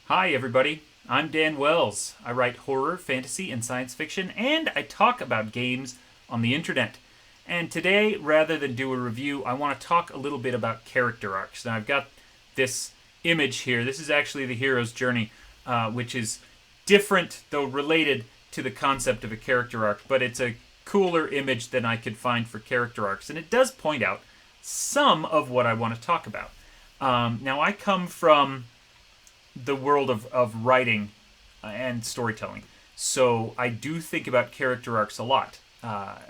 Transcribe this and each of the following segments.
Hi, everybody. I'm Dan Wells. I write horror, fantasy, and science fiction, and I talk about games on the internet. And today, rather than do a review, I want to talk a little bit about character arcs. Now, I've got this image here. This is actually the hero's journey, which is different, though related to the concept of a character arc, but it's a cooler image than I could find for character arcs. And it does point out some of what I want to talk about. Now, I come from the world of writing and storytelling. So I do think about character arcs a lot,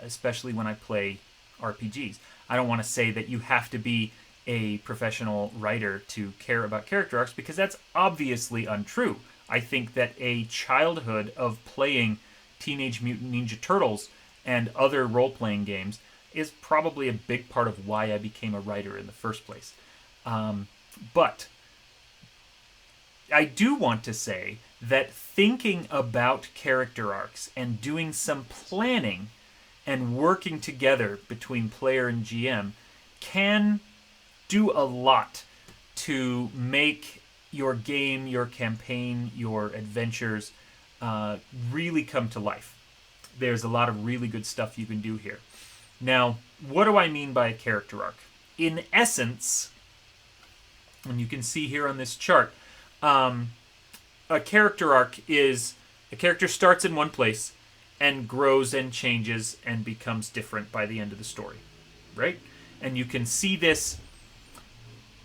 especially when I play RPGs. I don't want to say that you have to be a professional writer to care about character arcs because that's obviously untrue. I think that a childhood of playing Teenage Mutant Ninja Turtles and other role playing games is probably a big part of why I became a writer in the first place. But I do want to say that thinking about character arcs and doing some planning and working together between player and GM can do a lot to make your game, your campaign, your adventures really come to life. There's a lot of really good stuff you can do here. Now, what do I mean by a character arc? In essence, and you can see here on this chart, a character arc is a character starts in one place and grows and changes and becomes different by the end of the story, right? And you can see this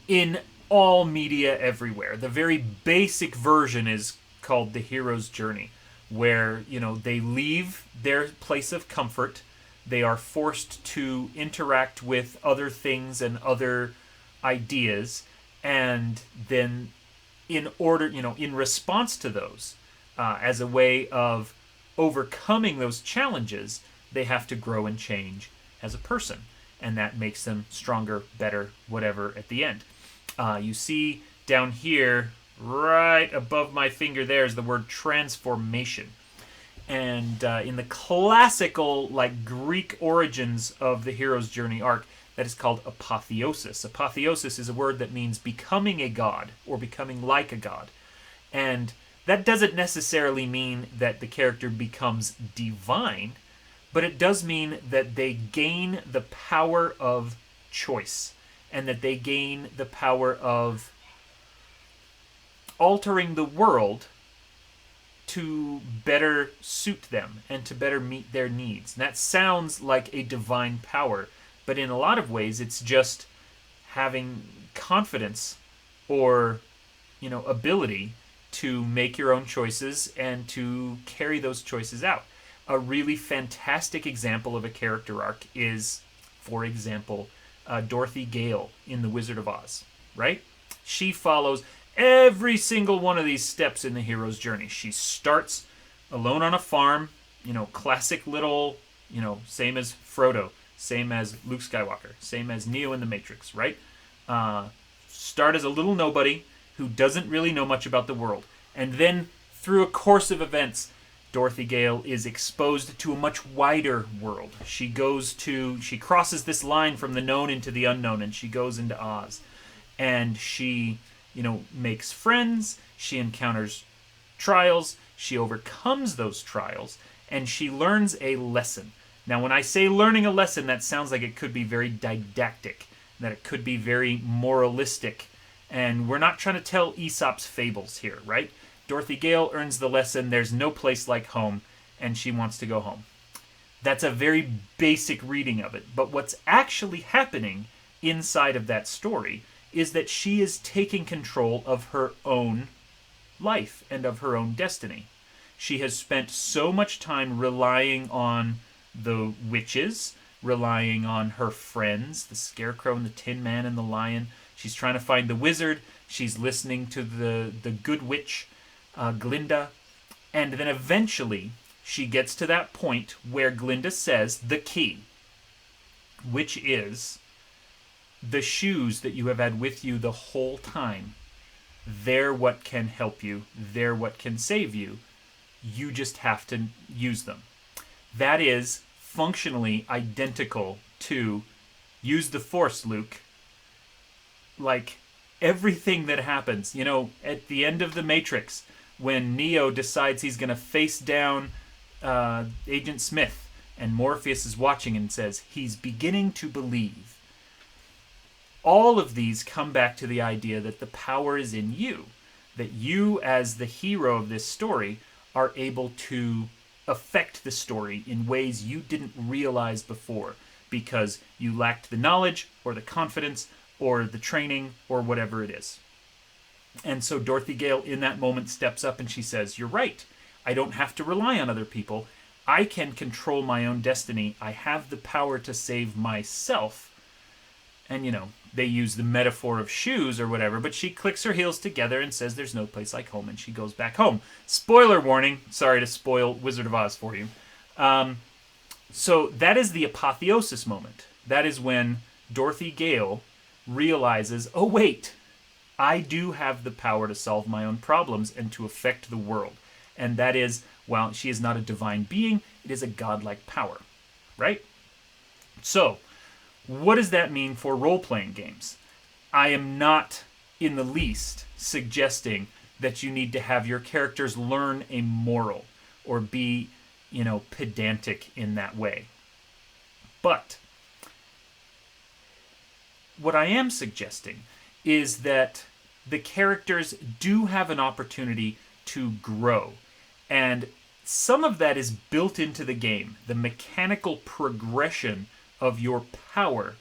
in all media everywhere. The very basic version is called the hero's journey, where, they leave their place of comfort. They are forced to interact with other things and other ideas, and then in response to those, as a way of overcoming those challenges, they have to grow and change as a person. And that makes them stronger, better, whatever at the end. You see down here, right above my finger there, is the word transformation. And in the classical, Greek origins of the hero's journey arc, that is called apotheosis. Apotheosis is a word that means becoming a god or becoming like a god. And that doesn't necessarily mean that the character becomes divine, but it does mean that they gain the power of choice and that they gain the power of altering the world to better suit them and to better meet their needs. And that sounds like a divine power, but in a lot of ways, it's just having confidence or, ability to make your own choices and to carry those choices out. A really fantastic example of a character arc is, for example, Dorothy Gale in The Wizard of Oz, right? She follows every single one of these steps in the hero's journey. She starts alone on a farm, classic little, same as Frodo, same as Luke Skywalker, same as Neo in The Matrix, right? Start as a little nobody who doesn't really know much about the world. And then, through a course of events, Dorothy Gale is exposed to a much wider world. She crosses this line from the known into the unknown, and she goes into Oz. And she, makes friends, she encounters trials, she overcomes those trials, and she learns a lesson. Now, when I say learning a lesson, that sounds like it could be very didactic, that it could be very moralistic, and we're not trying to tell Aesop's fables here, right? Dorothy Gale earns the lesson, there's no place like home, and she wants to go home. That's a very basic reading of it, but what's actually happening inside of that story is that she is taking control of her own life and of her own destiny. She has spent so much time relying on the witches, relying on her friends, the Scarecrow and the Tin Man and the Lion. She's trying to find the wizard. She's listening to the good witch, Glinda. And then eventually she gets to that point where Glinda says the key, which is the shoes that you have had with you the whole time. They're what can help you. They're what can save you. You just have to use them. That is functionally identical to use the Force, Luke. Like, everything that happens. At the end of The Matrix, when Neo decides he's going to face down Agent Smith, and Morpheus is watching and says, he's beginning to believe. All of these come back to the idea that the power is in you. That you, as the hero of this story, are able to affect the story in ways you didn't realize before because you lacked the knowledge or the confidence or the training or whatever it is. And so Dorothy Gale in that moment steps up and she says, you're right. I don't have to rely on other people. I can control my own destiny. I have the power to save myself. And, they use the metaphor of shoes or whatever, but she clicks her heels together and says there's no place like home, and she goes back home. Spoiler warning. Sorry to spoil Wizard of Oz for you. So that is the apotheosis moment. That is when Dorothy Gale realizes, oh, wait, I do have the power to solve my own problems and to affect the world. And that is, while she is not a divine being, it is a godlike power. Right? So, what does that mean for role-playing games? I am not in the least suggesting that you need to have your characters learn a moral or be, pedantic in that way. But what I am suggesting is that the characters do have an opportunity to grow. And some of that is built into the game. The mechanical progression of your power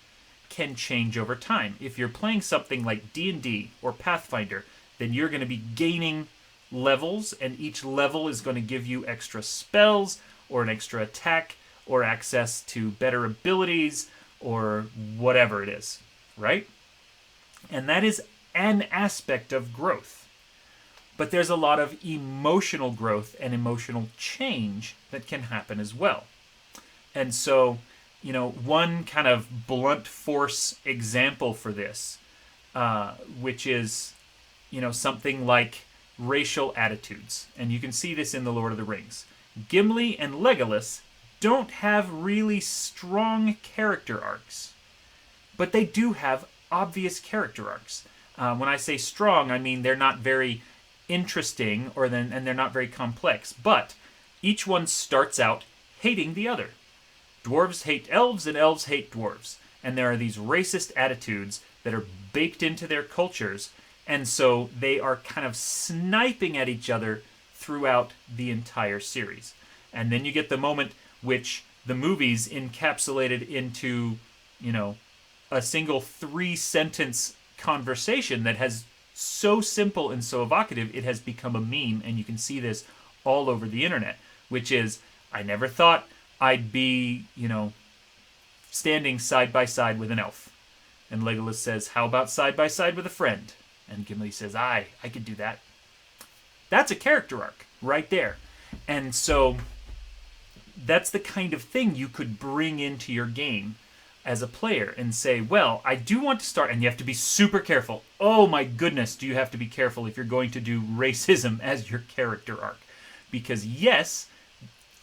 can change over time. If you're playing something like D&D or Pathfinder, then you're going to be gaining levels, and each level is going to give you extra spells or an extra attack or access to better abilities or whatever it is, right? And that is an aspect of growth. But there's a lot of emotional growth and emotional change that can happen as well. And so, one kind of blunt force example for this, which is, something like racial attitudes. And you can see this in The Lord of the Rings. Gimli and Legolas don't have really strong character arcs, but they do have obvious character arcs. When I say strong, I mean they're not very interesting and they're not very complex, but each one starts out hating the other. Dwarves hate elves and elves hate dwarves. And there are these racist attitudes that are baked into their cultures, and so they are kind of sniping at each other throughout the entire series. And then you get the moment which the movies encapsulated into, a single 3-sentence conversation that has so simple and so evocative, it has become a meme, and you can see this all over the internet, which is, I never thought I'd be, standing side by side with an elf. And Legolas says, how about side by side with a friend? And Gimli says, I could do that. That's a character arc right there. And so that's the kind of thing you could bring into your game as a player and say, well, I do want to start, and you have to be super careful. Oh my goodness, do you have to be careful if you're going to do racism as your character arc. Because yes,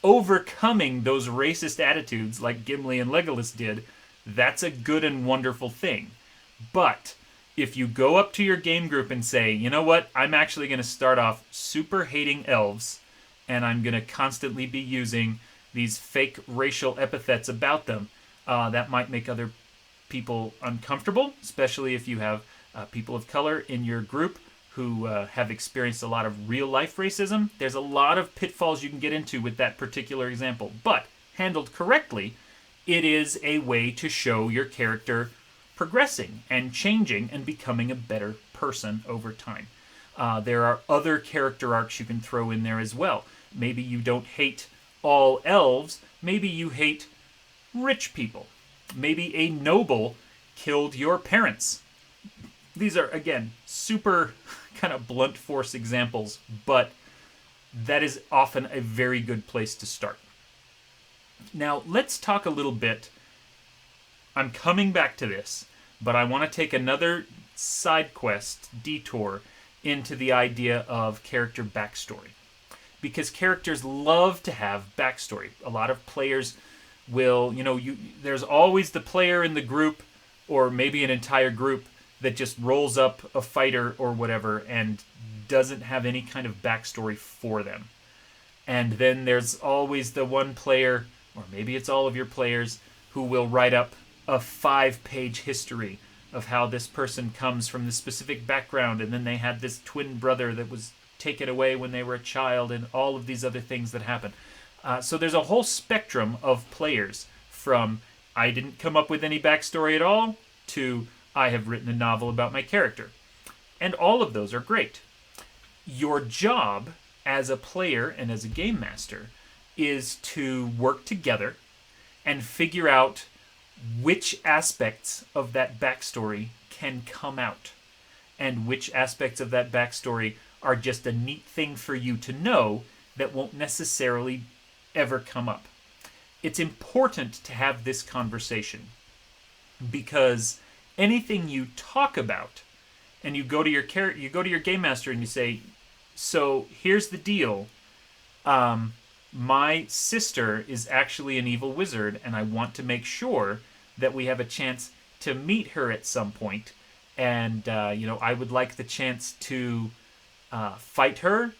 overcoming those racist attitudes like Gimli and Legolas did, that's a good and wonderful thing. But if you go up to your game group and say, you know what, I'm actually going to start off super hating elves, and I'm going to constantly be using these fake racial epithets about them, that might make other people uncomfortable, especially if you have people of color in your group who have experienced a lot of real-life racism. There's a lot of pitfalls you can get into with that particular example. But, handled correctly, it is a way to show your character progressing and changing and becoming a better person over time. There are other character arcs you can throw in there as well. Maybe you don't hate all elves. Maybe you hate rich people. Maybe a noble killed your parents. These are, again, super kind of blunt force examples, but that is often a very good place to start. Now, let's talk a little bit. I'm coming back to this, but I want to take another side quest detour into the idea of character backstory. Because characters love to have backstory. A lot of players will, there's always the player in the group, or maybe an entire group, that just rolls up a fighter or whatever and doesn't have any kind of backstory for them. And then there's always the one player, or maybe it's all of your players, who will write up a 5-page history of how this person comes from this specific background, and then they had this twin brother that was taken away when they were a child, and all of these other things that happen. So there's a whole spectrum of players, from I didn't come up with any backstory at all to I have written a novel about my character. And all of those are great. Your job as a player and as a game master is to work together and figure out which aspects of that backstory can come out, and which aspects of that backstory are just a neat thing for you to know that won't necessarily ever come up. It's important to have this conversation, because anything you talk about, and you go to your game master and you say, so here's the deal, my sister is actually an evil wizard, and I want to make sure that we have a chance to meet her at some point, and I would like the chance to fight her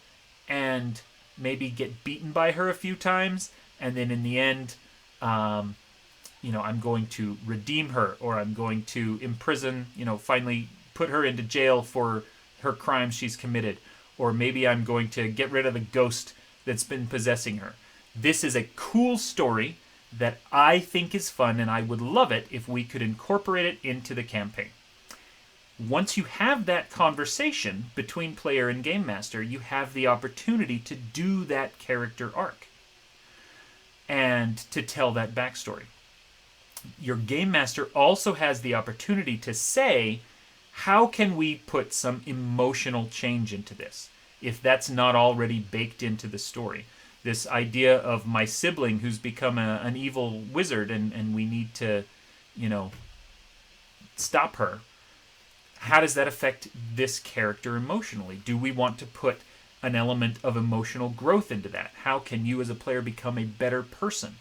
and maybe get beaten by her a few times, and then in the end, I'm going to redeem her, or I'm going to imprison, finally put her into jail for her crimes she's committed, or maybe I'm going to get rid of the ghost that's been possessing her. This is a cool story that I think is fun, and I would love it if we could incorporate it into the campaign. Once you have that conversation between player and game master, you have the opportunity to do that character arc and to tell that backstory. Your game master also has the opportunity to say, how can we put some emotional change into this, if that's not already baked into the story? This idea of my sibling who's become an evil wizard, and we need to, stop her. How does that affect this character emotionally? Do we want to put an element of emotional growth into that? How can you as a player become a better person?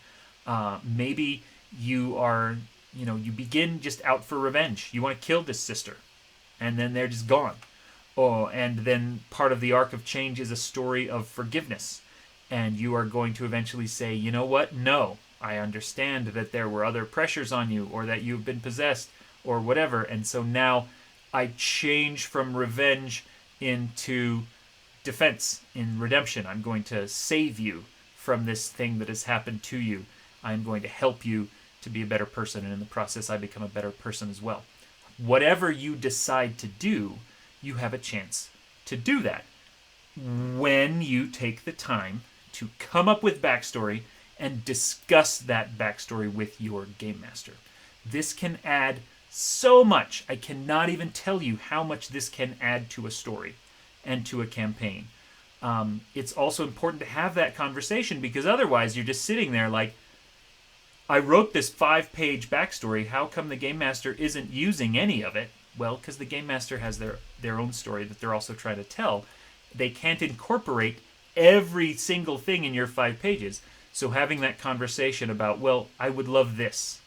Maybe you are, you begin just out for revenge. You want to kill this sister, and then they're just gone. Oh, and then part of the arc of change is a story of forgiveness. And you are going to eventually say, you know what? No, I understand that there were other pressures on you, or that you've been possessed, or whatever. And so now I change from revenge into defense, in redemption. I'm going to save you from this thing that has happened to you. I'm going to help you to be a better person, and in the process I become a better person as well. Whatever you decide to do, you have a chance to do that when you take the time to come up with backstory and discuss that backstory with your game master. This can add so much. I cannot even tell you how much this can add to a story and to a campaign. It's also important to have that conversation, because otherwise you're just sitting there like, I wrote this 5-page backstory, how come the game master isn't using any of it? Well, because the game master has their own story that they're also trying to tell. They can't incorporate every single thing in your 5 pages. So having that conversation about, well, I would love this.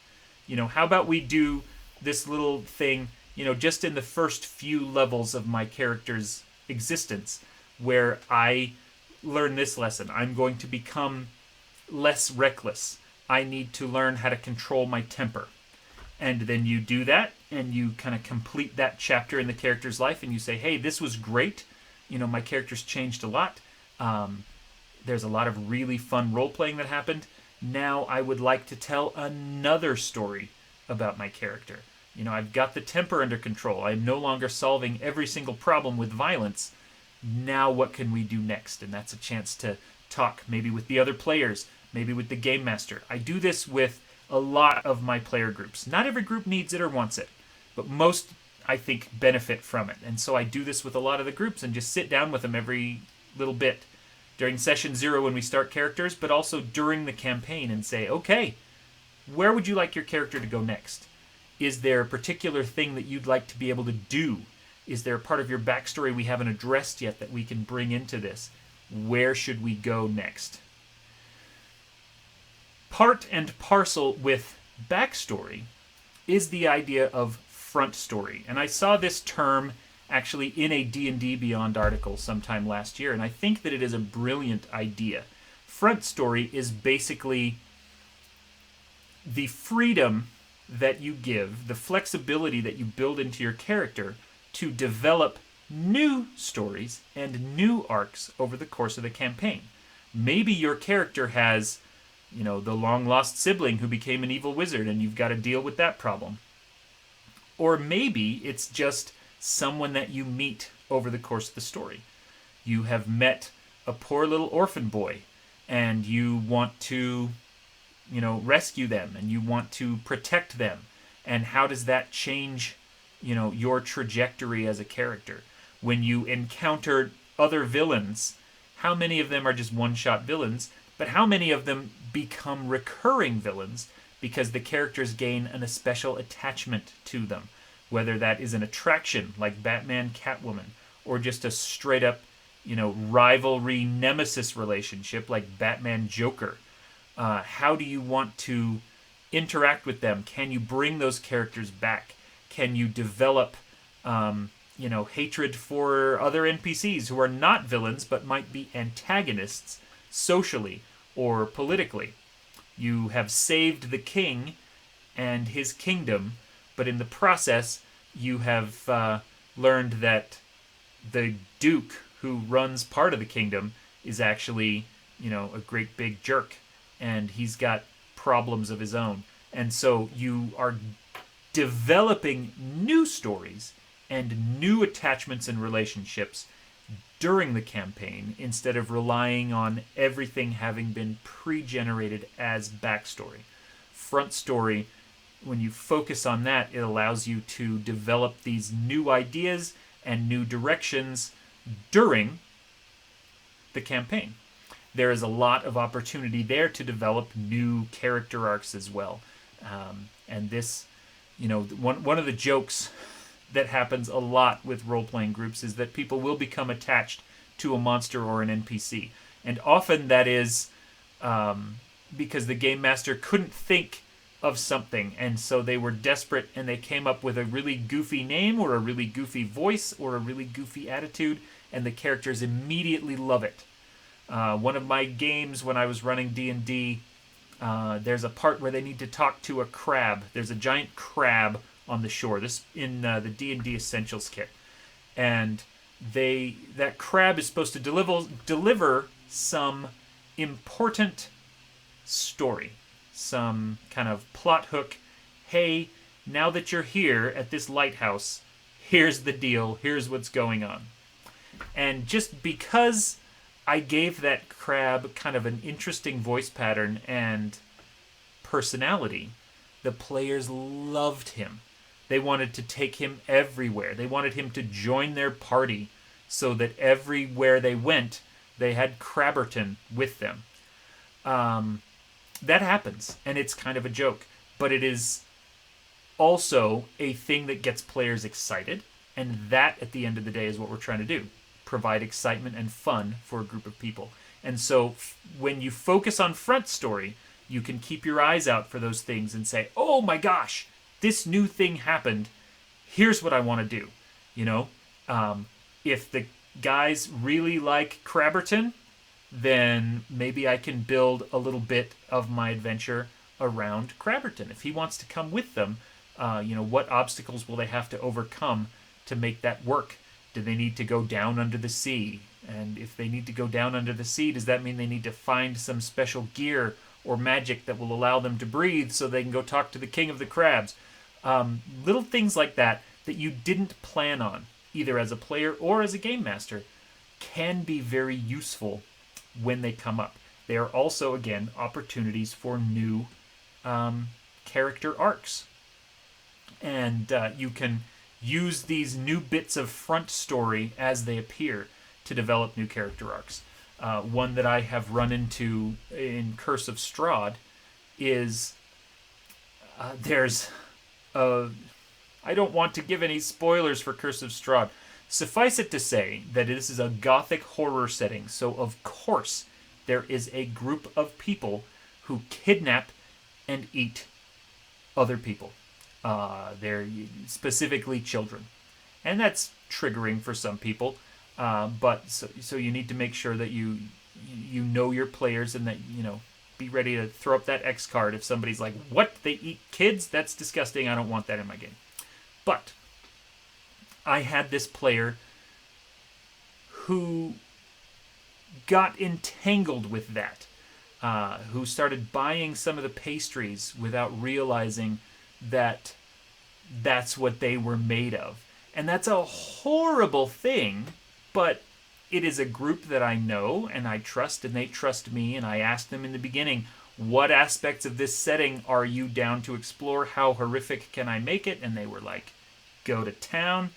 How about we do this little thing, just in the first few levels of my character's existence, where I learn this lesson. I'm going to become less reckless. I need to learn how to control my temper. And then you do that, and you kind of complete that chapter in the character's life, and you say, hey, this was great. My character's changed a lot. There's a lot of really fun role-playing that happened. Now I would like to tell another story about my character. I've got the temper under control. I'm no longer solving every single problem with violence. Now what can we do next? And that's a chance to talk maybe with the other players, maybe with the game master. I do this with a lot of my player groups. Not every group needs it or wants it, but most, I think, benefit from it. And so I do this with a lot of the groups and just sit down with them every little bit during session 0 when we start characters, but also during the campaign, and say, okay, where would you like your character to go next? Is there a particular thing that you'd like to be able to do? Is there a part of your backstory we haven't addressed yet that we can bring into this? Where should we go next? Part and parcel with backstory is the idea of Frontstory. And I saw this term actually in a D&D Beyond article sometime last year, and I think that it is a brilliant idea. Frontstory is basically the freedom that you give, the flexibility that you build into your character to develop new stories and new arcs over the course of the campaign. Maybe your character has, the long-lost sibling who became an evil wizard and you've got to deal with that problem. Or maybe it's just someone that you meet over the course of the story. You have met a poor little orphan boy and you want to, rescue them and you want to protect them. And how does that change, your trajectory as a character? When you encounter other villains, how many of them are just one-shot villains, but how many of them become recurring villains because the characters gain a special attachment to them, whether that is an attraction like Batman Catwoman or just a straight up, rivalry nemesis relationship like Batman Joker. How do you want to interact with them? Can you bring those characters back? Can you develop hatred for other NPCs who are not villains but might be antagonists socially or politically? You have saved the king and his kingdom, but in the process you have learned that the duke who runs part of the kingdom is actually, a great big jerk, and he's got problems of his own. And so you are developing new stories and new attachments and relationships during the campaign instead of relying on everything having been pre-generated as backstory. Frontstory, when you focus on that, it allows you to develop these new ideas and new directions during the campaign. There is a lot of opportunity there to develop new character arcs as well. And this, one of the jokes that happens a lot with role-playing groups is that people will become attached to a monster or an NPC. And often that is because the game master couldn't think of something, and so they were desperate and they came up with a really goofy name or a really goofy voice or a really goofy attitude, and the characters immediately love it. One of my games when I was running D&D, there's a part where they need to talk to a crab. There's a giant crab on the shore. This in the D&D Essentials kit, and that crab is supposed to deliver some important story, some kind of plot hook. Hey, now that you're here at this lighthouse, here's the deal. Here's what's going on. And just because I gave that crab kind of an interesting voice pattern and personality, the players loved him. They wanted to take him everywhere. They wanted him to join their party so that everywhere they went, they had Crabberton with them. That happens, and it's kind of a joke. But it is also a thing that gets players excited, and that, at the end of the day, is what we're trying to do. Provide excitement and fun for a group of people. And so when you focus on Frontstory, you can keep your eyes out for those things and say, oh my gosh, this new thing happened. Here's what I want to do. If the guys really like Crabberton, then maybe I can build a little bit of my adventure around Crabberton. If he wants to come with them, what obstacles will they have to overcome to make that work? Do they need to go down under the sea? And if they need to go down under the sea, does that mean they need to find some special gear or magic that will allow them to breathe so they can go talk to the king of the crabs? Little things like that you didn't plan on, either as a player or as a game master, can be very useful when they come up. They are also, again, opportunities for new character arcs. And you can use these new bits of Frontstory as they appear to develop new character arcs. One that I have run into in Cursive Straw is I don't want to give any spoilers for Cursive Straw. Suffice it to say that this is a gothic horror setting, so of course there is a group of people who kidnap and eat other people. They're specifically children, and that's triggering for some people. But so you need to make sure that you know your players, and that be ready to throw up that X card if somebody's like, "What? They eat kids? That's disgusting. I don't want that in my game." But I had this player who got entangled with that, who started buying some of the pastries without realizing that that's what they were made of. And that's a horrible thing, but it is a group that I know and I trust, and they trust me. And I asked them in the beginning, what aspects of this setting are you down to explore? How horrific can I make it? And they were like, go to town,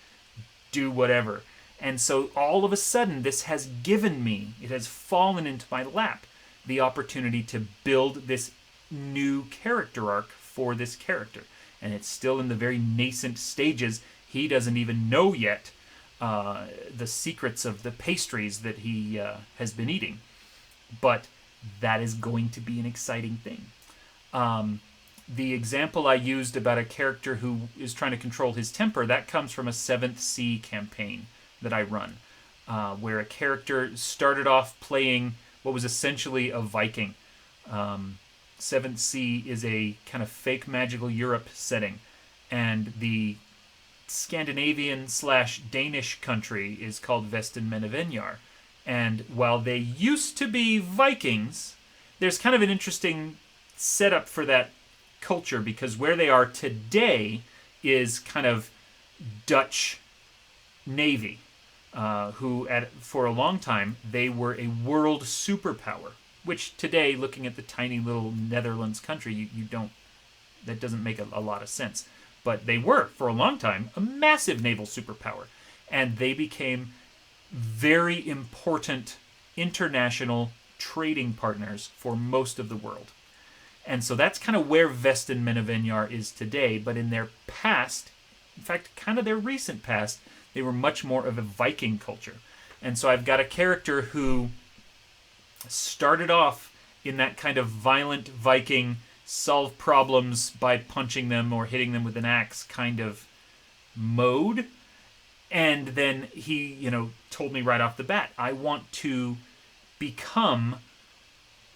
do whatever. And so all of a sudden, this has given me, it has fallen into my lap, the opportunity to build this new character arc for this character. And it's still in the very nascent stages. He doesn't even know yet the secrets of the pastries that he has been eating. But that is going to be an exciting thing. The example I used about a character who is trying to control his temper, that comes from a 7th Sea campaign that I run, where a character started off playing what was essentially a Viking. 7th Sea is a kind of fake magical Europe setting, and the Scandinavian/Danish country is called Vestenmennevenjar. And while they used to be Vikings, there's kind of an interesting setup for that culture, because where they are today is kind of Dutch Navy, who for a long time they were a world superpower, which today, looking at the tiny little Netherlands country, you don't, that doesn't make a lot of sense. But they were, for a long time, a massive naval superpower. And they became very important international trading partners for most of the world. And so that's kind of where Vestenmennevenjar is today. But in their past, in fact, kind of their recent past, they were much more of a Viking culture. And so I've got a character who started off in that kind of violent Viking, solve problems by punching them or hitting them with an axe kind of mode. And then he, told me right off the bat, I want to become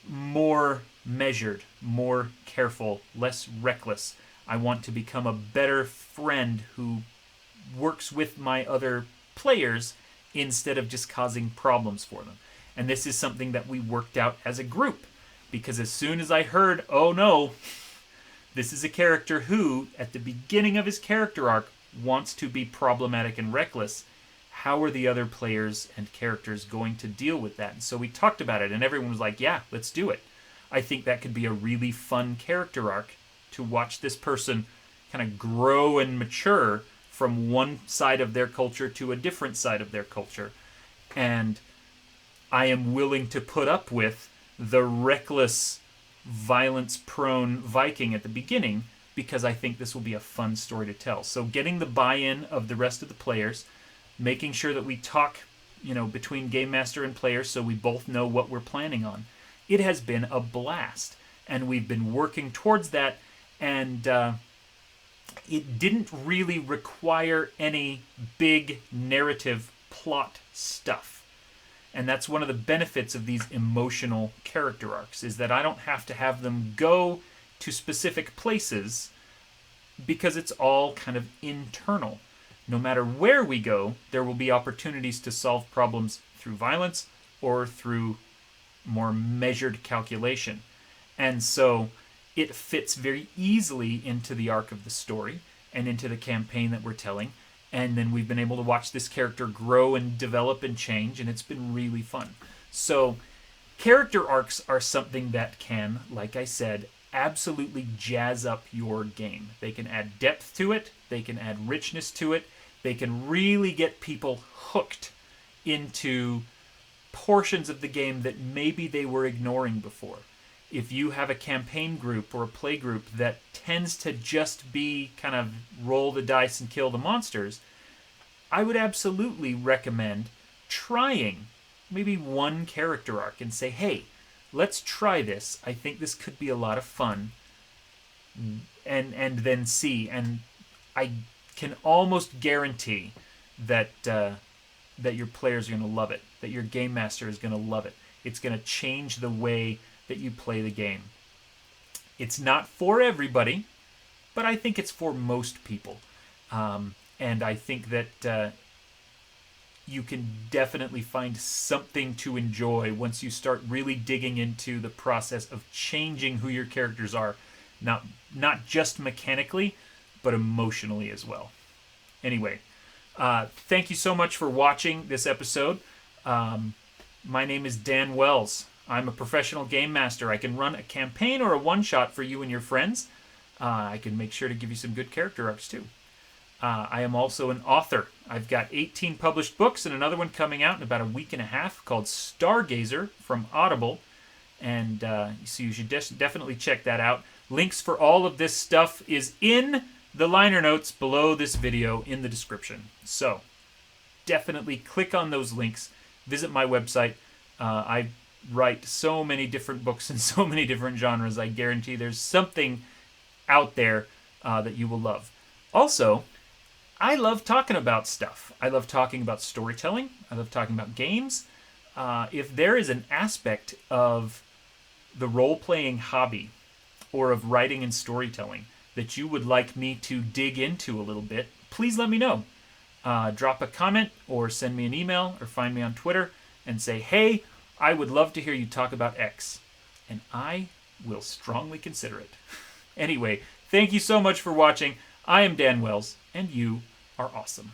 more measured, more careful, less reckless. I want to become a better friend who works with my other players instead of just causing problems for them. And this is something that we worked out as a group, because as soon as I heard, oh no, this is a character who, at the beginning of his character arc, wants to be problematic and reckless, how are the other players and characters going to deal with that? And so we talked about it, and everyone was like, yeah, let's do it. I think that could be a really fun character arc to watch this person kind of grow and mature from one side of their culture to a different side of their culture. And I am willing to put up with the reckless, violence-prone Viking at the beginning, because I think this will be a fun story to tell. So getting the buy-in of the rest of the players, making sure that we talk, between Game Master and players so we both know what we're planning on. It has been a blast, and we've been working towards that, and it didn't really require any big narrative plot stuff. And that's one of the benefits of these emotional character arcs, is that I don't have to have them go to specific places, because it's all kind of internal. No matter where we go, there will be opportunities to solve problems through violence or through more measured calculation. And so it fits very easily into the arc of the story and into the campaign that we're telling. And then we've been able to watch this character grow and develop and change, and it's been really fun. So character arcs are something that can, like I said, absolutely jazz up your game. They can add depth to it. They can add richness to it. They can really get people hooked into portions of the game that maybe they were ignoring before. If you have a campaign group or a play group that tends to just be kind of roll the dice and kill the monsters, I would absolutely recommend trying maybe one character arc and say, hey, let's try this. I think this could be a lot of fun. and then see. And I can almost guarantee that that your players are going to love it, that your game master is going to love it. It's going to change the way that you play the game. It's not for everybody, but I think it's for most people. And I think that you can definitely find something to enjoy once you start really digging into the process of changing who your characters are, not just mechanically, but emotionally as well. Anyway, thank you so much for watching this episode. My name is Dan Wells. I'm a professional game master. I can run a campaign or a one-shot for you and your friends. I can make sure to give you some good character arcs too. I am also an author. I've got 18 published books and another one coming out in about a week and a half called Stargazer from Audible. And so you should definitely check that out. Links for all of this stuff is in the liner notes below this video in the description. So definitely click on those links. Visit my website. I write so many different books in so many different genres. I guarantee there's something out there that you will love. Also, I love talking about stuff. I love talking about storytelling. I love talking about games. If there is an aspect of the role-playing hobby or of writing and storytelling that you would like me to dig into a little bit, please let me know. Drop a comment or send me an email or find me on Twitter and say, hey, I would love to hear you talk about X. And I will strongly consider it. Anyway, thank you so much for watching. I am Dan Wells, and you are awesome.